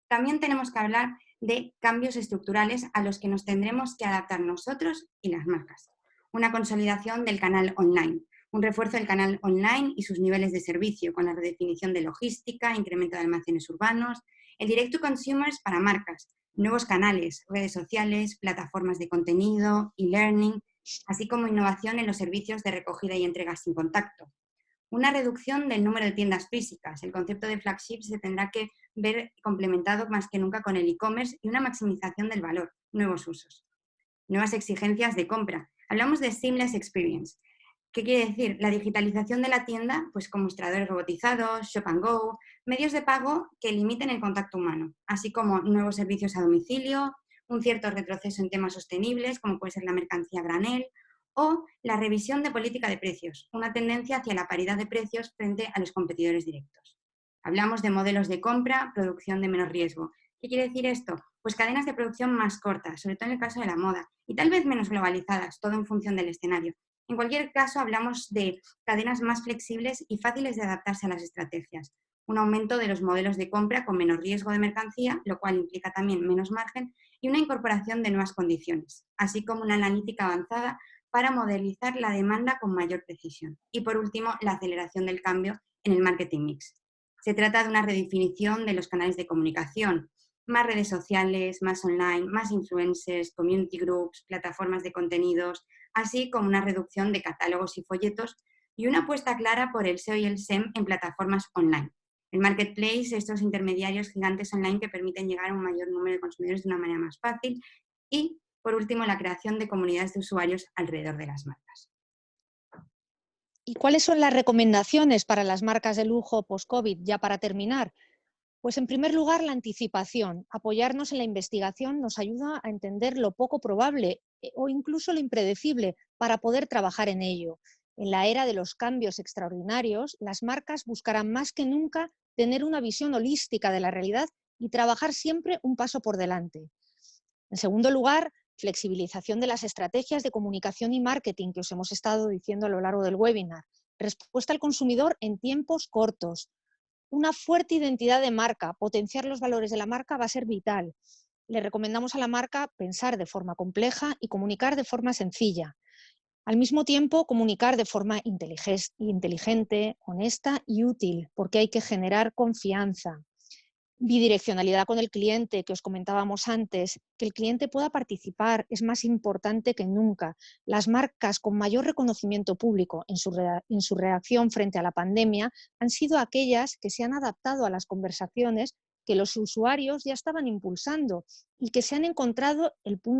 [SPEAKER 3] También tenemos que hablar de cambios estructurales a los que nos tendremos que adaptar nosotros y las marcas. Una consolidación del canal online, un refuerzo del canal online y sus niveles de servicio, con la redefinición de logística, incremento de almacenes urbanos, el direct to consumers para marcas, nuevos canales, redes sociales, plataformas de contenido, e-learning, así como innovación en los servicios de recogida y entrega sin contacto. Una reducción del número de tiendas físicas. El concepto de flagship se tendrá que ver complementado más que nunca con el e-commerce y una maximización del valor, nuevos usos. Nuevas exigencias de compra. Hablamos de seamless experience. ¿Qué quiere decir? La digitalización de la tienda, pues con mostradores robotizados, shop and go, medios de pago que limiten el contacto humano, así como nuevos servicios a domicilio, un cierto retroceso en temas sostenibles, como puede ser la mercancía a granel, o la revisión de política de precios, una tendencia hacia la paridad de precios frente a los competidores directos. Hablamos de modelos de compra, producción de menor riesgo. ¿Qué quiere decir esto? Pues cadenas de producción más cortas, sobre todo en el caso de la moda, y tal vez menos globalizadas, todo en función del escenario. En cualquier caso, hablamos de cadenas más flexibles y fáciles de adaptarse a las estrategias. Un aumento de los modelos de compra con menos riesgo de mercancía, lo cual implica también menos margen, y una incorporación de nuevas condiciones, así como una analítica avanzada para modelizar la demanda con mayor precisión. Y por último, la aceleración del cambio en el marketing mix. Se trata de una redefinición de los canales de comunicación, más redes sociales, más online, más influencers, community groups, plataformas de contenidos, así como una reducción de catálogos y folletos y una apuesta clara por el SEO y el SEM en plataformas online. El marketplace, estos intermediarios gigantes online que permiten llegar a un mayor número de consumidores de una manera más fácil y, por último, la creación de comunidades de usuarios alrededor de las marcas.
[SPEAKER 1] ¿Y cuáles son las recomendaciones para las marcas de lujo post-COVID, ya para terminar? Pues en primer lugar, la anticipación. Apoyarnos en la investigación nos ayuda a entender lo poco probable o incluso lo impredecible para poder trabajar en ello. En la era de los cambios extraordinarios, las marcas buscarán más que nunca tener una visión holística de la realidad y trabajar siempre un paso por delante. En segundo lugar, flexibilización de las estrategias de comunicación y marketing que os hemos estado diciendo a lo largo del webinar. Respuesta al consumidor en tiempos cortos. Una fuerte identidad de marca, potenciar los valores de la marca va a ser vital. Le recomendamos a la marca pensar de forma compleja y comunicar de forma sencilla. Al mismo tiempo, comunicar de forma inteligente, honesta y útil, porque hay que generar confianza. Bidireccionalidad con el cliente, que os comentábamos antes, que el cliente pueda participar es más importante que nunca. Las marcas con mayor reconocimiento público en su reacción frente a la pandemia han sido aquellas que se han adaptado a las conversaciones que los usuarios ya estaban impulsando y que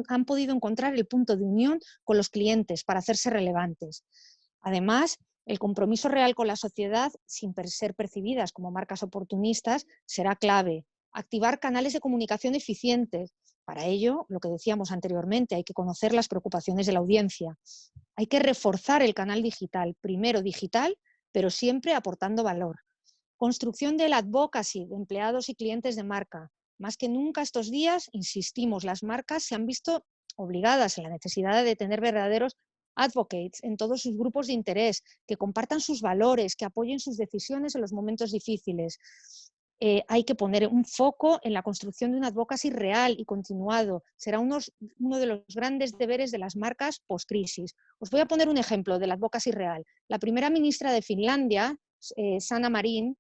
[SPEAKER 1] han podido encontrar el punto de unión con los clientes para hacerse relevantes. Además, el compromiso real con la sociedad, sin ser percibidas como marcas oportunistas, será clave. Activar canales de comunicación eficientes. Para ello, lo que decíamos anteriormente, hay que conocer las preocupaciones de la audiencia. Hay que reforzar el canal digital, primero digital, pero siempre aportando valor. Construcción del advocacy de empleados y clientes de marca. Más que nunca estos días, insistimos, las marcas se han visto obligadas en la necesidad de tener verdaderos advocates en todos sus grupos de interés, que compartan sus valores, que apoyen sus decisiones en los momentos difíciles. Hay que poner un foco en la construcción de un advocacy real y continuado. Será uno de los grandes deberes de las marcas post-crisis. Os voy a poner un ejemplo del advocacy real. La primera ministra de Finlandia, Sanna Marin,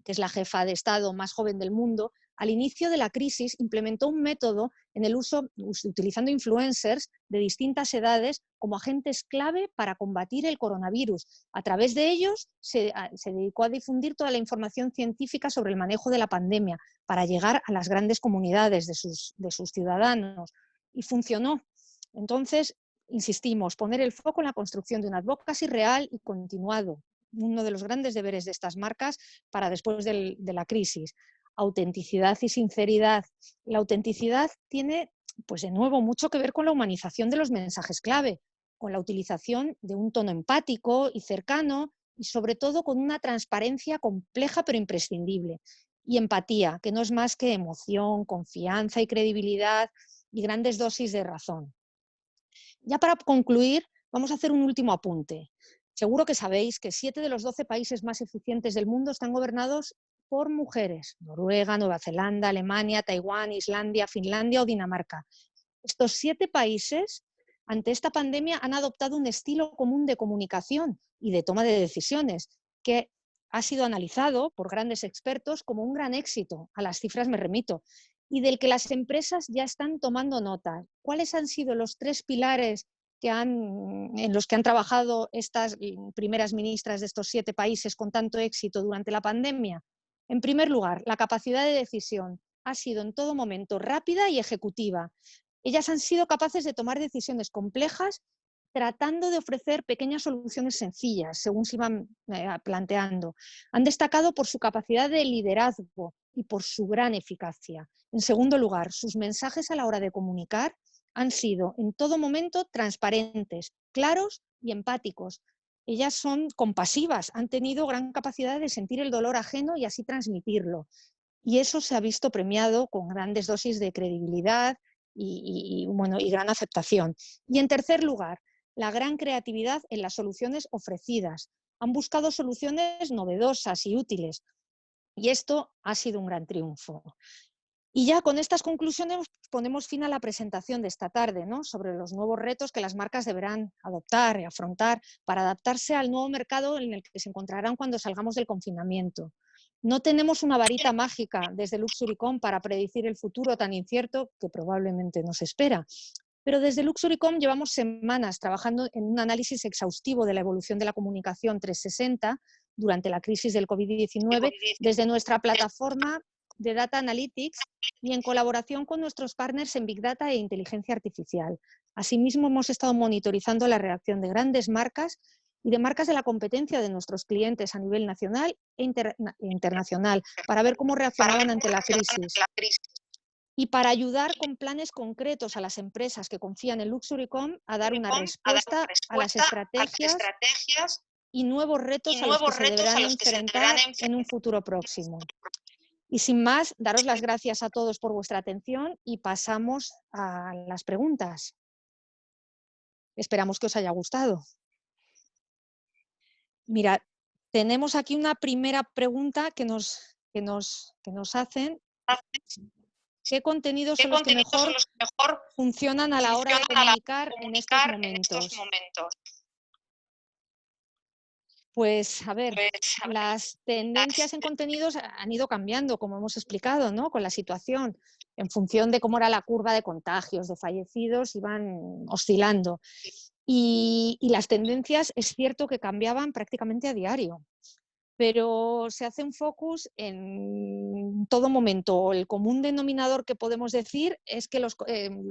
[SPEAKER 1] que es la jefa de Estado más joven del mundo, al inicio de la crisis implementó un método en el utilizando influencers de distintas edades como agentes clave para combatir el coronavirus. A través de ellos se dedicó a difundir toda la información científica sobre el manejo de la pandemia para llegar a las grandes comunidades de sus ciudadanos. Y funcionó. Entonces, insistimos, poner el foco en la construcción de un advocacy real y continuado. Uno de los grandes deberes de estas marcas para después de la crisis. Autenticidad y sinceridad. La autenticidad tiene, pues de nuevo, mucho que ver con la humanización de los mensajes clave, con la utilización de un tono empático y cercano y sobre todo con una transparencia compleja pero imprescindible. Y empatía, que no es más que emoción, confianza y credibilidad y grandes dosis de razón. Ya para concluir, vamos a hacer un último apunte. Seguro que sabéis que 7 de los 12 países más eficientes del mundo están gobernados por mujeres. Noruega, Nueva Zelanda, Alemania, Taiwán, Islandia, Finlandia o Dinamarca. Estos 7 países, ante esta pandemia, han adoptado un estilo común de comunicación y de toma de decisiones que ha sido analizado por grandes expertos como un gran éxito. A las cifras me remito. Y del que las empresas ya están tomando nota. ¿Cuáles han sido los 3 pilares en los que han trabajado estas primeras ministras de estos 7 países con tanto éxito durante la pandemia? En primer lugar, la capacidad de decisión ha sido en todo momento rápida y ejecutiva. Ellas han sido capaces de tomar decisiones complejas tratando de ofrecer pequeñas soluciones sencillas, según se iban planteando. Han destacado por su capacidad de liderazgo y por su gran eficacia. En segundo lugar, sus mensajes a la hora de comunicar han sido en todo momento transparentes, claros y empáticos. Ellas son compasivas, han tenido gran capacidad de sentir el dolor ajeno y así transmitirlo. Y eso se ha visto premiado con grandes dosis de credibilidad y gran aceptación. Y en tercer lugar, la gran creatividad en las soluciones ofrecidas. Han buscado soluciones novedosas y útiles. Y esto ha sido un gran triunfo. Y ya con estas conclusiones ponemos fin a la presentación de esta tarde, ¿no? Sobre los nuevos retos que las marcas deberán adoptar y afrontar para adaptarse al nuevo mercado en el que se encontrarán cuando salgamos del confinamiento. No tenemos una varita mágica desde Luxurycom para predecir el futuro tan incierto que probablemente nos espera. Pero desde Luxurycom llevamos semanas trabajando en un análisis exhaustivo de la evolución de la comunicación 360 durante la crisis del COVID-19 desde nuestra plataforma de Data Analytics y en colaboración con nuestros partners en Big Data e Inteligencia Artificial. Asimismo, hemos estado monitorizando la reacción de grandes marcas y de marcas de la competencia de nuestros clientes a nivel nacional e internacional para ver cómo reaccionaban ante la crisis. Y para ayudar con planes concretos a las empresas que confían en Luxurycom a dar una respuesta a las estrategias y nuevos retos a los que se deberán enfrentar en un futuro próximo. Y sin más, daros las gracias a todos por vuestra atención y pasamos a las preguntas. Esperamos que os haya gustado. Mirad, tenemos aquí una primera pregunta que nos hacen. ¿Qué contenidos son los que mejor funcionan a la hora de comunicar en estos momentos? Pues a ver, las tendencias en contenidos han ido cambiando, como hemos explicado, ¿no? Con la situación, en función de cómo era la curva de contagios, de fallecidos, iban oscilando. Y las tendencias es cierto que cambiaban prácticamente a diario, pero se hace un focus en todo momento. El común denominador que podemos decir es que los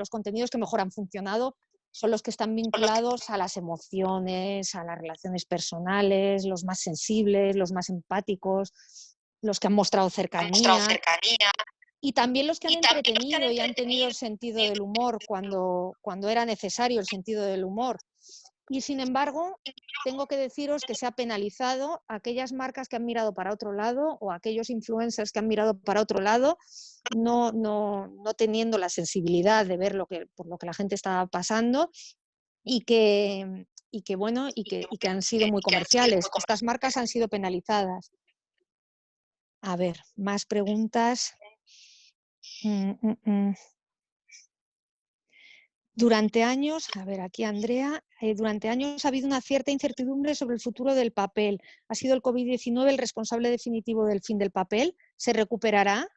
[SPEAKER 1] contenidos que mejor han funcionado son los que están vinculados a las emociones, a las relaciones personales, los más sensibles, los más empáticos, los que han mostrado cercanía. Y también los que han entretenido y han tenido el sentido del humor cuando era necesario el sentido del humor. Y sin embargo, tengo que deciros que se ha penalizado a aquellas marcas que han mirado para otro lado o a aquellos influencers que han mirado para otro lado, no teniendo la sensibilidad de ver por lo que la gente estaba pasando y que han sido muy comerciales. Estas marcas han sido penalizadas. A ver, más preguntas. Durante años, a ver, aquí Andrea, durante años ha habido una cierta incertidumbre sobre el futuro del papel. ¿Ha sido el COVID-19 el responsable definitivo del fin del papel? ¿Se recuperará?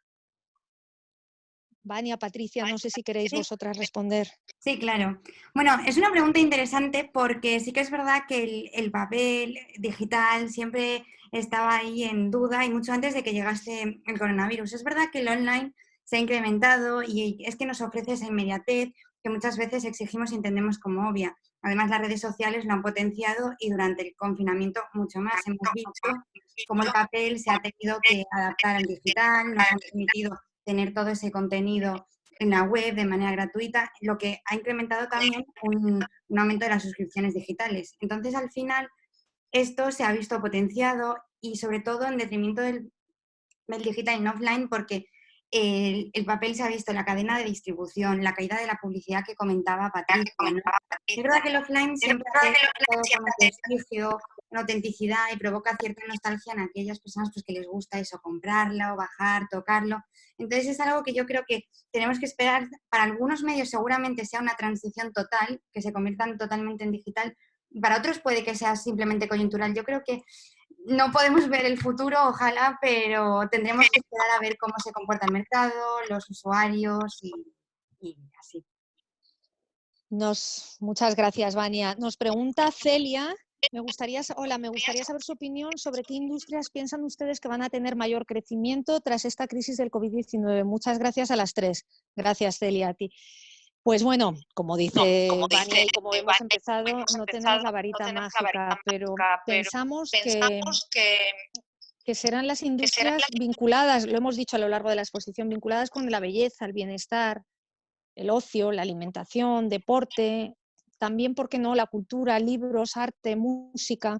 [SPEAKER 1] Vania, Patricia, no sé si queréis vosotras responder.
[SPEAKER 3] Sí, claro. Bueno, es una pregunta interesante porque sí que es verdad que el papel digital siempre estaba ahí en duda y mucho antes de que llegase el coronavirus. Es verdad que el online se ha incrementado y es que nos ofrece esa inmediatez que muchas veces exigimos y entendemos como obvia. Además, las redes sociales lo han potenciado y durante el confinamiento mucho más. Hemos visto cómo el papel se ha tenido que adaptar al digital, nos han permitido tener todo ese contenido en la web de manera gratuita, lo que ha incrementado también un aumento de las suscripciones digitales. Entonces, al final, esto se ha visto potenciado y sobre todo en detrimento del digital en offline porque el papel se ha visto en la cadena de distribución, la caída de la publicidad que comentaba Patricia, ¿no? Es verdad que el offline siempre ha estado con un prestigio, una autenticidad y provoca cierta nostalgia en aquellas personas pues, que les gusta eso, comprarlo, bajar, tocarlo. Entonces es algo que yo creo que tenemos que esperar. Para algunos medios seguramente sea una transición total, que se conviertan totalmente en digital. Para otros puede que sea simplemente coyuntural. Yo creo que no podemos ver el futuro, ojalá, pero tendremos que esperar a ver cómo se comporta el mercado, los usuarios y así.
[SPEAKER 1] Muchas gracias, Vania. Nos pregunta Celia, me gustaría saber su opinión sobre qué industrias piensan ustedes que van a tener mayor crecimiento tras esta crisis del COVID-19. Muchas gracias a las tres. Gracias, Celia, a ti. Pues bueno, como dice Vania y como hemos empezado, no tenemos la varita mágica, pero pensamos que serán las industrias vinculadas, lo hemos dicho a lo largo de la exposición, vinculadas con la belleza, el bienestar, el ocio, la alimentación, deporte, también, ¿por qué no?, la cultura, libros, arte, música.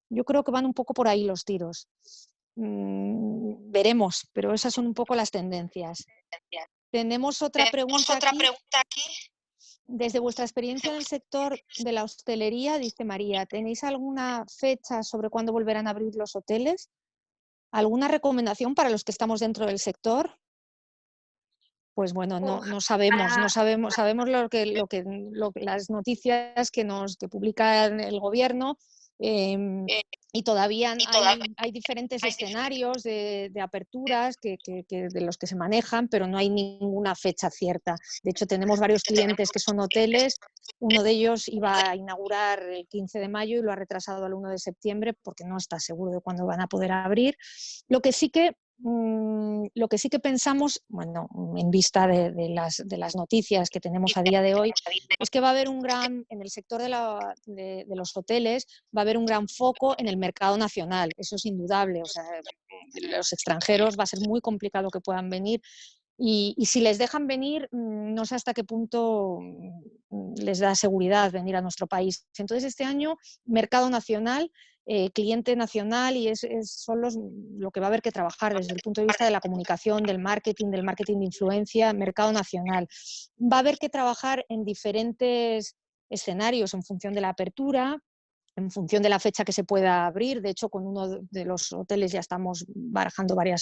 [SPEAKER 1] Yo creo que van un poco por ahí los tiros. Veremos, pero esas son un poco las tendencias. Tenemos otra pregunta aquí. Desde vuestra experiencia en el sector de la hostelería, dice María, ¿tenéis alguna fecha sobre cuándo volverán a abrir los hoteles? ¿Alguna recomendación para los que estamos dentro del sector? Pues bueno, no sabemos las noticias que publica el gobierno Y todavía hay diferentes escenarios de aperturas de los que se manejan, pero no hay ninguna fecha cierta. De hecho, tenemos varios clientes que son hoteles. Uno de ellos iba a inaugurar el 15 de mayo y lo ha retrasado al 1 de septiembre porque no está seguro de cuándo van a poder abrir. Lo que sí que pensamos, bueno, en vista de las noticias que tenemos a día de hoy, es que va a haber en el sector de los hoteles, va a haber un gran foco en el mercado nacional, eso es indudable. O sea, los extranjeros va a ser muy complicado que puedan venir. Y si les dejan venir, no sé hasta qué punto les da seguridad venir a nuestro país. Entonces, este año, mercado nacional, cliente nacional, y son lo que va a haber que trabajar desde el punto de vista de la comunicación, del marketing de influencia, mercado nacional. Va a haber que trabajar en diferentes escenarios en función de la apertura, en función de la fecha que se pueda abrir. De hecho, con uno de los hoteles ya estamos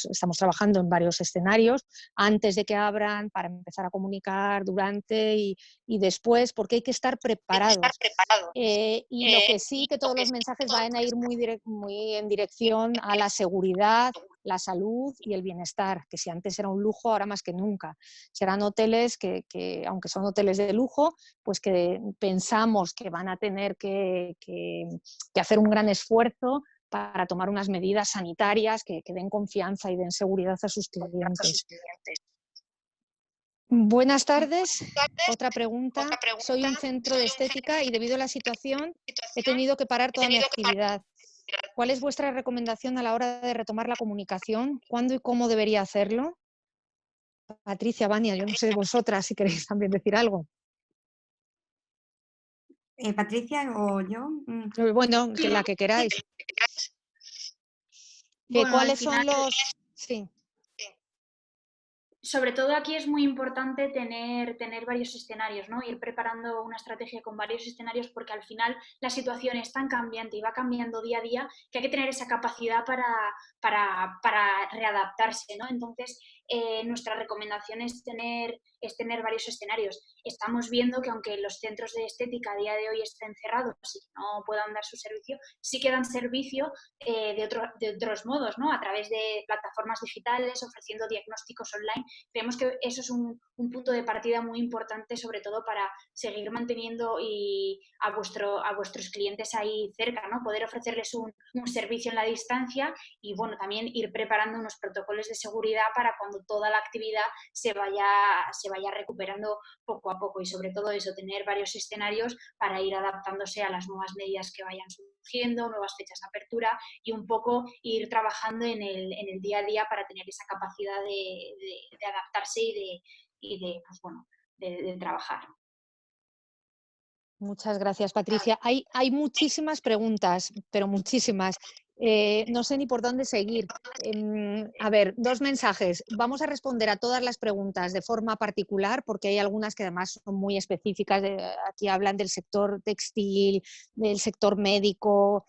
[SPEAKER 1] estamos trabajando en varios escenarios, antes de que abran, para empezar a comunicar, durante y después, porque hay que estar preparados. Y lo que sí, que todos los mensajes van a ir muy en dirección a la seguridad, la salud y el bienestar, que si antes era un lujo, ahora más que nunca. Serán hoteles que aunque son hoteles de lujo, pues que pensamos que van a tener que hacer un gran esfuerzo para tomar unas medidas sanitarias que den confianza y den seguridad a sus clientes. Buenas tardes. Otra pregunta. Soy un centro de estética y debido a la situación he tenido que parar toda mi actividad. ¿Cuál es vuestra recomendación a la hora de retomar la comunicación? ¿Cuándo y cómo debería hacerlo? Patricia, Vania, yo no sé vosotras si queréis también decir algo.
[SPEAKER 3] Patricia o yo.
[SPEAKER 1] Bueno, la que queráis.
[SPEAKER 2] Bueno, al
[SPEAKER 1] ¿Cuáles
[SPEAKER 2] final,
[SPEAKER 1] son los...? Sí.
[SPEAKER 2] sobre todo aquí es muy importante tener varios escenarios, ¿no? Ir preparando una estrategia con varios escenarios porque al final la situación es tan cambiante y va cambiando día a día que hay que tener esa capacidad para readaptarse, ¿no? Entonces, nuestra recomendación es tener varios escenarios. Estamos viendo que aunque los centros de estética a día de hoy estén cerrados y no puedan dar su servicio, sí que dan servicio de otros modos, ¿no? A través de plataformas digitales, ofreciendo diagnósticos online. Creemos que eso es un punto de partida muy importante, sobre todo para seguir manteniendo a vuestros clientes ahí cerca, ¿no? Poder ofrecerles un servicio en la distancia y, bueno, también ir preparando unos protocolos de seguridad para cuando toda la actividad se vaya recuperando poco a poco y, sobre todo, eso, tener varios escenarios para ir adaptándose a las nuevas medidas que vayan surgiendo, nuevas fechas de apertura y un poco ir trabajando en el día a día para tener esa capacidad de adaptarse pues bueno, de trabajar.
[SPEAKER 1] Muchas gracias, Patricia. Hay muchísimas preguntas, pero muchísimas. No sé ni por dónde seguir. A ver, dos mensajes. Vamos a responder a todas las preguntas de forma particular, porque hay algunas que además son muy específicas. Aquí hablan del sector textil, del sector médico.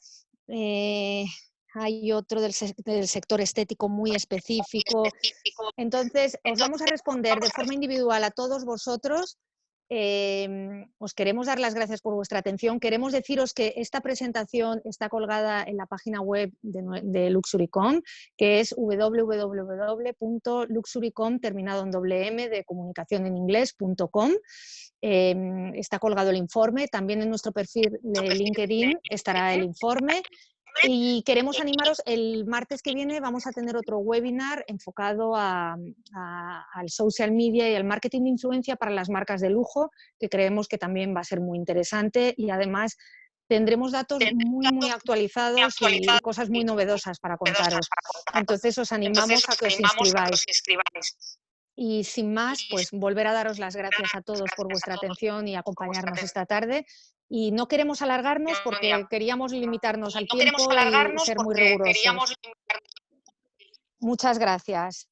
[SPEAKER 1] Hay otro del sector estético muy específico. Entonces, os vamos a responder de forma individual a todos vosotros. Os queremos dar las gracias por vuestra atención. Queremos deciros que esta presentación está colgada en la página web de Luxurycom, que es www.luxurycom, terminado en M, de comunicación en inglés.com. Está colgado el informe. También en nuestro perfil de LinkedIn estará el informe. Y queremos animaros, el martes que viene vamos a tener otro webinar enfocado al social media y al marketing de influencia para las marcas de lujo, que creemos que también va a ser muy interesante y además tendremos datos muy actualizados y cosas muy novedosas para contaros. Entonces os animamos a que os inscribáis. Y sin más, pues volver a daros las gracias a todos por vuestra atención y acompañarnos esta tarde. Y no queremos alargarnos porque queríamos limitarnos al tiempo y ser muy rigurosos. Muchas gracias.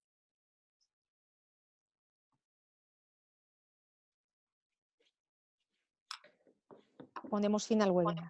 [SPEAKER 1] Ponemos fin al webinar.